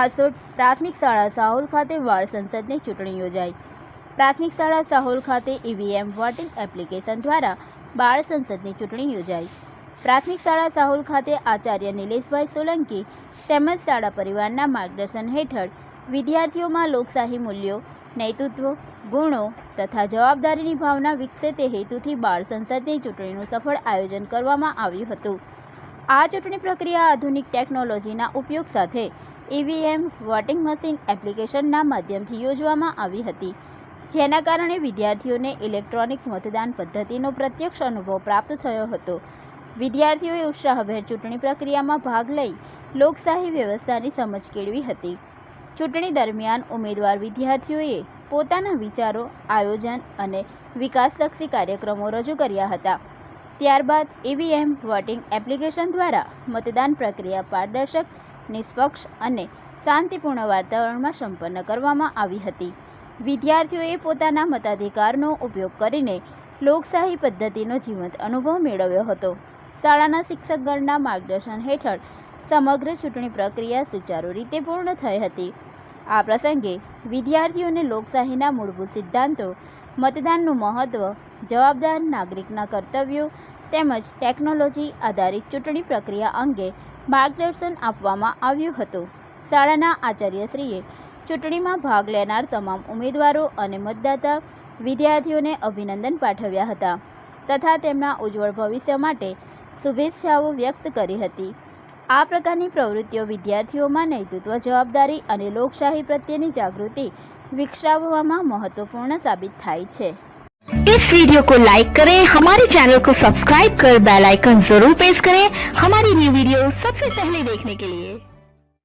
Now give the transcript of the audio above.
હાસોટ પ્રાથમિક શાળા સાહોલ ખાતે વાળ સંસદની ચૂંટણી યોજાઈ। પ્રાથમિક શાળા સાહોલ ખાતે ઈવીએમ વોટિંગ એપ્લિકેશન દ્વારા બાળ સંસદની ચૂંટણી યોજાઈ। પ્રાથમિક શાળા સાહોલ ખાતે આચાર્ય નિલેશભાઈ સોલંકી તેમજ શાળા પરિવારના માર્ગદર્શન હેઠળ વિદ્યાર્થીઓમાં લોકશાહી મૂલ્યો, નેતૃત્વ ગુણો તથા જવાબદારીની ભાવના વિકસે તે હેતુથી બાળ સંસદની ચૂંટણીનું સફળ આયોજન કરવામાં આવ્યું હતું। આ ચૂંટણી પ્રક્રિયા આધુનિક ટેકનોલોજીના ઉપયોગ સાથે ઈવીએમ વોટિંગ મશીન એપ્લિકેશનના માધ્યમથી યોજવામાં આવી હતી, જેના કારણે વિદ્યાર્થીઓને ઇલેક્ટ્રોનિક મતદાન પદ્ધતિનો પ્રત્યક્ષ અનુભવ પ્રાપ્ત થયો હતો। વિદ્યાર્થીઓએ ઉત્સાહભેર ચૂંટણી પ્રક્રિયામાં ભાગ લઈ લોકશાહી વ્યવસ્થાની સમજ કેળવી હતી। ચૂંટણી દરમિયાન ઉમેદવાર વિદ્યાર્થીઓએ પોતાના વિચારો, આયોજન અને વિકાસલક્ષી કાર્યક્રમો રજૂ કર્યા હતા। ત્યારબાદ ઈવીએમ વોટિંગ એપ્લિકેશન દ્વારા મતદાન પ્રક્રિયા પારદર્શક, નિષ્પક્ષ અને શાંતિપૂર્ણ વાતાવરણમાં સંપન્ન કરવામાં આવી હતી। વિદ્યાર્થીઓએ પોતાના મતાધિકારનો ઉપયોગ કરીને લોકશાહી પદ્ધતિનો જીવંત અનુભવ મેળવ્યો હતો। શાળાના શિક્ષકગણના માર્ગદર્શન હેઠળ સમગ્ર ચૂંટણી પ્રક્રિયા સુચારુ રીતે પૂર્ણ થઈ હતી। આ પ્રસંગે વિદ્યાર્થીઓને લોકશાહીના મૂળભૂત સિદ્ધાંતો, મતદાનનું મહત્ત્વ, જવાબદાર નાગરિકના કર્તવ્યો તેમજ ટેકનોલોજી આધારિત ચૂંટણી પ્રક્રિયા અંગે માર્ગદર્શન આપવામાં આવ્યું હતું। શાળાના આચાર્યશ્રીએ ચૂંટણીમાં ભાગ લેનાર તમામ ઉમેદવારો અને મતદાતા વિદ્યાર્થીઓને અભિનંદન પાઠવ્યા હતા તથા તેમના ઉજ્જવળ ભવિષ્ય માટે શુભેચ્છાઓ વ્યક્ત કરી હતી। આ પ્રકારની પ્રવૃત્તિઓ વિદ્યાર્થીઓમાં નેતૃત્વ, જવાબદારી અને લોકશાही પ્રત્યેની જાગૃતિ विकसावવામાં महत्वपूर्ण साबित થાય છે। इस वीडियो को लाइक करें, हमारे चैनल को सब्सक्राइब कर बेल आइकन जरूर प्रेस करें हमारी न्यू वीडियो सबसे पहले देखने के लिए।